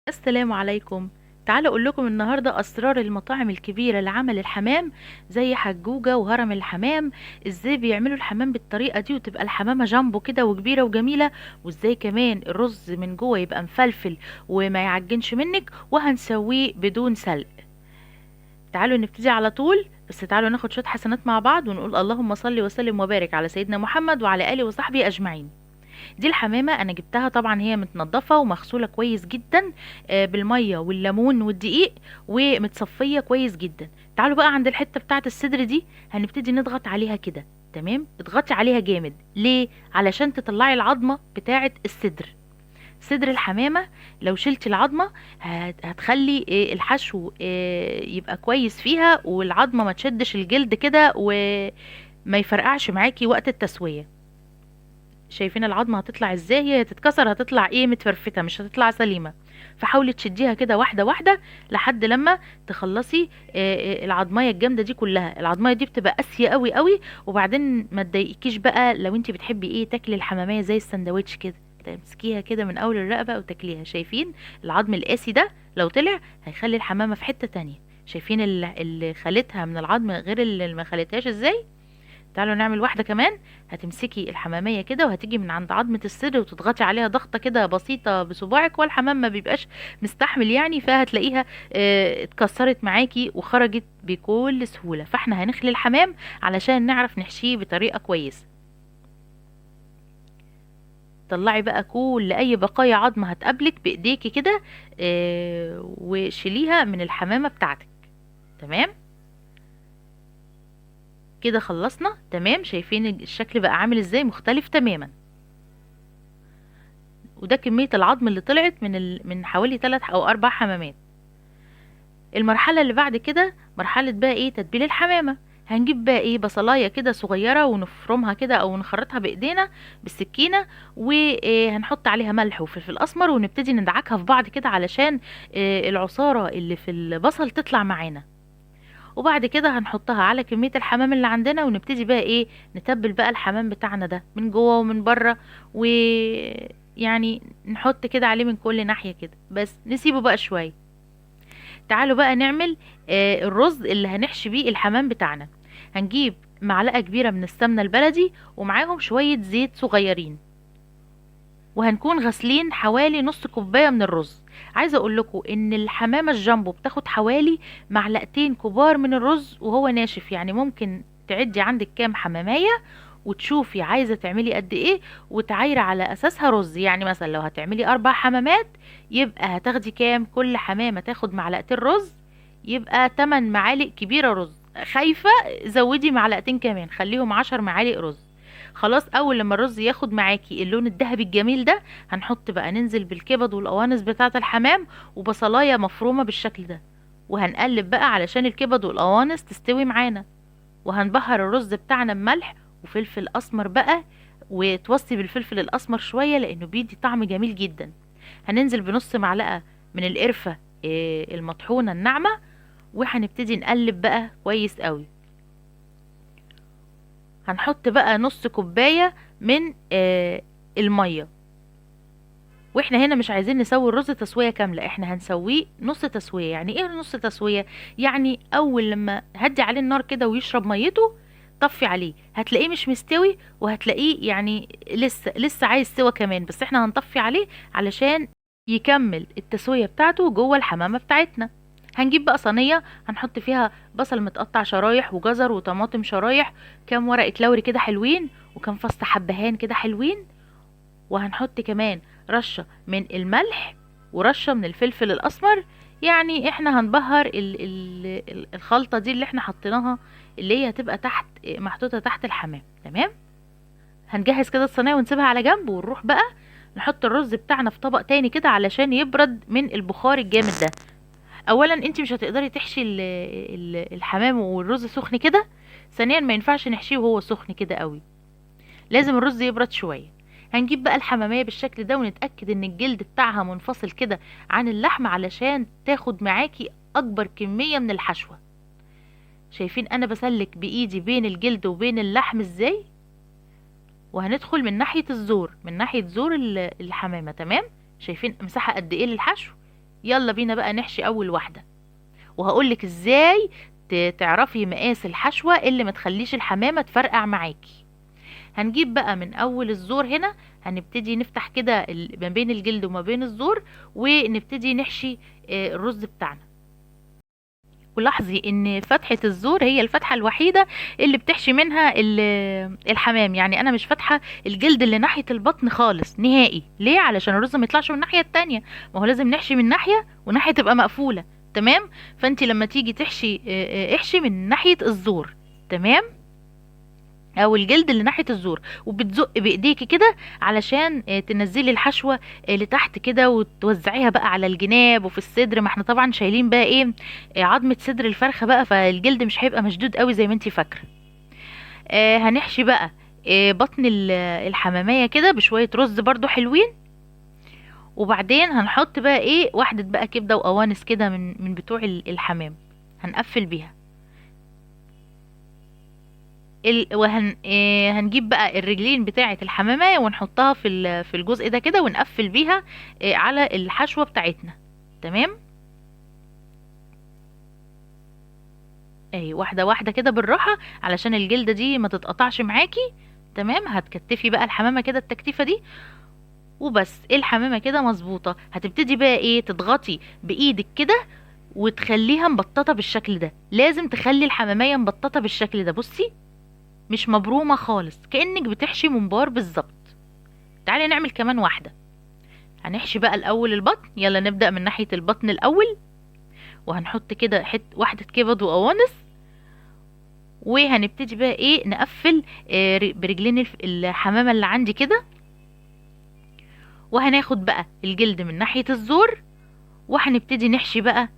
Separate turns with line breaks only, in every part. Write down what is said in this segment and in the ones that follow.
السلام عليكم. تعالوا اقول لكم النهارده اسرار المطاعم الكبيره لعمل الحمام، زي حجوجه وهرم الحمام. ازاي بيعملوا الحمام بالطريقه دي وتبقى الحمامه جامبو كده وكبيره وجميله، وازاي كمان الرز من جوه يبقى مفلفل وما يعجنش منك، وهنسويه بدون سلق. تعالوا نبتدي على طول، بس تعالوا ناخد شويه حسنات مع بعض ونقول اللهم صل وسلم وبارك على سيدنا محمد وعلى اله وصحبه اجمعين. دي الحمامة انا جبتها، طبعا هي متنضفة ومغسولة كويس جدا بالمية والليمون والدقيق، ومتصفية كويس جدا. تعالوا بقى عند الحتة بتاعة الصدر دي، هنبتدي نضغط عليها كده. تمام، اضغطي عليها جامد. ليه؟ علشان تطلعي العظمة بتاعة الصدر. صدر الحمامة لو شلتي العظمة هتخلي الحشو يبقى كويس فيها، والعظمة ما تشدش الجلد كده وما يفرقعش معاكي وقت التسوية. شايفين العظمه هتطلع ازاي؟ هي هتتكسر، هتطلع متفرفته، مش هتطلع سليمه. فحاولي تشديها كده واحده واحده لحد لما تخلصي العظميه الجامده دي كلها. العظميه دي بتبقى قاسيه قوي قوي، وبعدين ما تضايقكيش بقى لو انت بتحبي تاكلي الحماميه زي السندوتش كده، تمسكيها كده من اول الرقبه وتاكليها. شايفين العظم القاسي ده لو طلع هيخلي الحمامه في حته تانية. شايفين اللي خلتها من العظم غير اللي ما خلتهاش ازاي؟ تعالوا نعمل واحدة كمان. هتمسكي الحمامية كده وهتيجي من عند عظمة الصدر وتضغطي عليها ضغطة كده بسيطة بصباعك، والحمام ما بيبقاش مستحمل يعني، فهتلاقيها اتكسرت معاكي وخرجت بكل سهولة. فاحنا هنخلي الحمام علشان نعرف نحشيه بطريقة كويسة. طلعي بقى كل اي بقايا عظمة هتقابلك بايديكي كده، وشيليها من الحمامة بتاعتك. تمام كده خلصنا. تمام، شايفين الشكل بقى عامل ازاي؟ مختلف تماما. وده كمية العظم اللي طلعت من حوالي 3 او 4 حمامات. المرحلة اللي بعد كده مرحلة بقى تتبيل الحمامة. هنجيب بقى بصلاية كده صغيرة ونفرمها كده او نخرطها بايدينا بالسكينة، وهنحط عليها ملح وفلفل اسمر ونبتدي ندعكها في بعض كده علشان العصارة اللي في البصل تطلع معانا. وبعد كده هنحطها على كمية الحمام اللي عندنا، ونبتدي بقى نتبل بقى الحمام بتاعنا ده من جوه ومن بره، ويعني نحط كده عليه من كل ناحية كده، بس نسيبه بقى شوية. تعالوا بقى نعمل الرز اللي هنحشي بيه الحمام بتاعنا. هنجيب معلقة كبيرة من السمنة البلدي ومعاهم شوية زيت صغيرين، وهنكون غاسلين حوالي نص كوباية من الرز. عايزة اقول لكم ان الحمامة الجامبو بتاخد حوالي معلقتين كبار من الرز وهو ناشف، يعني ممكن تعدي عندك كام حمامية وتشوفي عايزة تعملي قد ايه وتعايري على اساسها رز. يعني مثلا لو هتعملي 4 حمامات يبقى هتاخدي كام؟ كل حمامة تاخد معلقتين رز، يبقى 8 معالق كبيرة رز. خايفة زودي معلقتين كمان، خليهم 10 معالق رز. خلاص، اول لما الرز ياخد معاكي اللون الذهبي الجميل ده، هنحط بقى ننزل بالكبد والقوانص بتاعه الحمام وبصلايه مفرومه بالشكل ده، وهنقلب بقى علشان الكبد والقوانص تستوي معانا. وهنبهر الرز بتاعنا بملح وفلفل اسمر بقى، وتوصي بالفلفل الاسمر شويه لانه بيدي طعم جميل جدا. هننزل بنص معلقه من القرفه المطحونه الناعمه، وهنبتدي نقلب بقى كويس قوي. هنحط بقى نص كوباية من المية. واحنا هنا مش عايزين نسوي الرز تسوية كاملة، احنا هنسويه نص تسوية. يعني ايه نص تسوية؟ يعني اول لما هدي عليه النار كده ويشرب ميته، طفي عليه، هتلاقيه مش مستوي، وهتلاقيه يعني لسه عايز سوا كمان، بس احنا هنطفي عليه علشان يكمل التسوية بتاعته جوه الحمامة بتاعتنا. هنجيب بقى صينية هنحط فيها بصل متقطع شرايح وجزر وطماطم شرايح، كام ورقة لوري كده حلوين، وكام فص حبهان كده حلوين. وهنحط كمان رشة من الملح ورشة من الفلفل الأسمر. يعني احنا هنبهر الخلطة دي اللي احنا حطيناها، اللي هي هتبقى تحت محطوطة تحت الحمام. تمام، هنجهز كده الصينية ونسيبها على جنب، ونروح بقى نحط الرز بتاعنا في طبق تاني كده علشان يبرد من البخار الجامد ده. اولا انت مش هتقدري تحشي الحمام والرز سخن كده. ثانيا ما ينفعش نحشيه وهو سخن كده قوي، لازم الرز يبرد شويه. هنجيب بقى الحمامية بالشكل ده ونتأكد ان الجلد بتاعها منفصل كده عن اللحم علشان تاخد معاكي اكبر كمية من الحشوة. شايفين انا بسلك بايدي بين الجلد وبين اللحم ازاي؟ وهندخل من ناحية الزور، من ناحية زور الحمامة. تمام، شايفين مساحة قد ايه للحشو؟ يلا بينا بقى نحشي اول واحدة، وهقولك ازاي تعرفي مقاس الحشوة اللي ما تخليش الحمامة تفرقع معاكي. هنجيب بقى من اول الزور هنا، هنبتدي نفتح كده ما بين الجلد وما بين الزور، ونبتدي نحشي الرز بتاعنا. ولاحظي ان فتحة الزور هي الفتحة الوحيدة اللي بتحشي منها الحمام، يعني انا مش فاتحة الجلد اللي ناحية البطن خالص نهائي. ليه؟ علشان الرز ما يطلعش من الناحية التانية، ما هو لازم نحشي من ناحية وناحية تبقى مقفولة. تمام؟ فانت لما تيجي تحشي احشي من ناحية الزور، تمام، او الجلد اللي ناحيه الزور، وبتزق بايديكي كده علشان تنزلي الحشوه لتحت كده، وتوزعيها بقى على الجناب وفي الصدر. ما احنا طبعا شايلين بقى ايه، عظمه صدر الفرخه بقى، فالجلد مش هيبقى مشدود قوي زي ما انتي فاكره. هنحشي بقى بطن الحماميه كده بشويه رز برضو حلوين، وبعدين هنحط بقى ايه واحده بقى كبده وقوانص كده من بتوع الحمام، هنقفل بيها هنجيب بقى الرجلين بتاعة الحمامية ونحطها في الجزء ده كده، ونقفل بيها على الحشوة بتاعتنا. تمام؟ اهي واحدة واحدة كده بالراحة علشان الجلدة دي ما تتقطعش معاكي. تمام؟ هتكتفي بقى الحمامة كده التكتيفة دي وبس. الحمامة كده مظبوطة، هتبتدي بقى ايه تضغطي بايدك كده وتخليها مبططة بالشكل ده. لازم تخلي الحمامية مبططة بالشكل ده، بصي مش مبرومة خالص، كأنك بتحشي ممبار بالظبط. تعالي نعمل كمان واحدة. هنحشي بقى الأول البطن، يلا نبدأ من ناحية البطن الأول، وهنحط كده واحدة كبد وقوانص، وهنبتدي بقى ايه نقفل برجلين الحمامة اللي عندي كده، وهناخد بقى الجلد من ناحية الزور، وهنبتدي نحشي بقى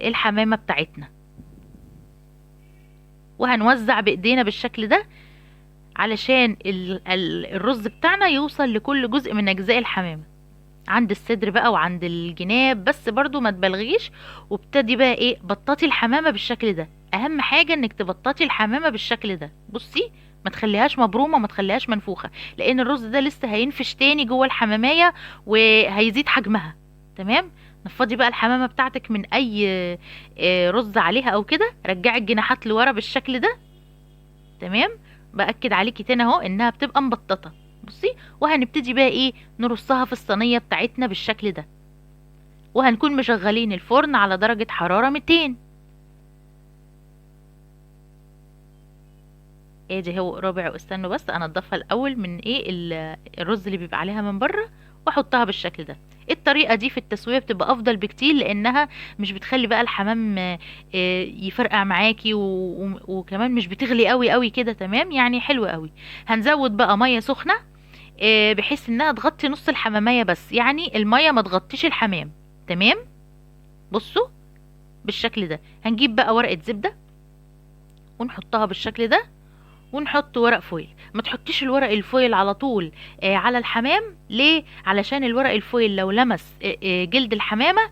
الحمامة بتاعتنا، وهنوزع بإيدينا بالشكل ده علشان الرز بتاعنا يوصل لكل جزء من أجزاء الحمامة، عند الصدر بقى وعند الجناب، بس برضو ما تبالغيش. وابتدي بقى ايه بططي الحمامة بالشكل ده. اهم حاجة انك تبططي الحمامة بالشكل ده، بصي ما تخليهاش مبرومة، ما تخليهاش منفوخة، لان الرز ده لسه هينفش تاني جوه الحمامية وهيزيد حجمها. تمام؟ نفضي بقى الحمامة بتاعتك من اي رز عليها او كده، رجعي الجناحات لورا بالشكل ده. تمام؟ باكد عليكي تاني اهو انها بتبقى مبططة، بصي. وهنبتدي بقى ايه نرصها في الصينية بتاعتنا بالشكل ده، وهنكون مشغلين الفرن على درجة حرارة 200. ادي هو ربع، استنوا بس انا اضيفها الاول من ايه الرز اللي بيبقى عليها من بره، واحطها بالشكل ده. الطريقة دي في التسوية بتبقى افضل بكتير، لانها مش بتخلي بقى الحمام يفرقع معاكي، وكمان مش بتغلي قوي قوي كده. تمام؟ يعني حلو قوي. هنزود بقى مية سخنة بحيث انها تغطي نص الحمامية بس، يعني المية ما تغطيش الحمام. تمام؟ بصوا بالشكل ده. هنجيب بقى ورقة زبدة ونحطها بالشكل ده، ونحط ورق فويل. ما تحطيش الورق الفويل على طول على الحمام. ليه؟ علشان الورق الفويل لو لمس جلد الحمامة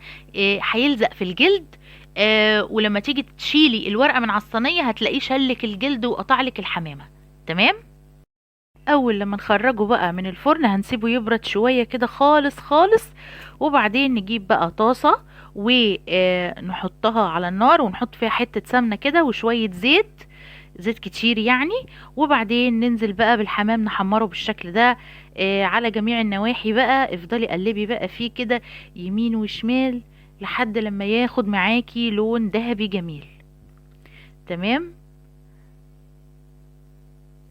هيلزق في الجلد، ولما تيجي تشيلي الورقة من على الصينية هتلاقيه شلك الجلد وقطعلك الحمامة. تمام؟ اول لما نخرجه بقى من الفرن هنسيبه يبرد شوية كده خالص خالص، وبعدين نجيب بقى طاسة ونحطها على النار، ونحط فيها حتة سمنة كده وشوية زيت، زيت كتير يعني. وبعدين ننزل بقى بالحمام نحمره بالشكل ده على جميع النواحي بقى. افضلي قلبي بقى فيه كده يمين وشمال لحد لما ياخد معاكي لون ذهبي جميل. تمام؟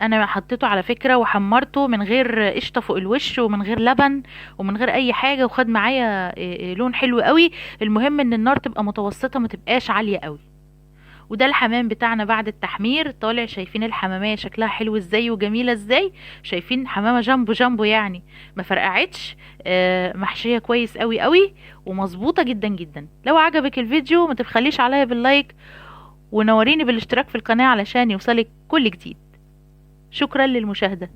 انا حطيته على فكرة وحمرته من غير قشطة فوق الوش ومن غير لبن ومن غير اي حاجة، وخد معايا لون حلو قوي. المهم ان النار تبقى متوسطة، ما تبقاش عالية قوي. وده الحمام بتاعنا بعد التحمير طالع. شايفين الحمامية شكلها حلو ازاي وجميلة ازاي؟ شايفين حمامة جامبو جامبو يعني، ما فرقعتش، محشية كويس قوي قوي ومظبوطة جدا جدا. لو عجبك الفيديو ما تبخليش عليا باللايك، ونوريني بالاشتراك في القناة علشان يوصلك كل جديد. شكرا للمشاهدة.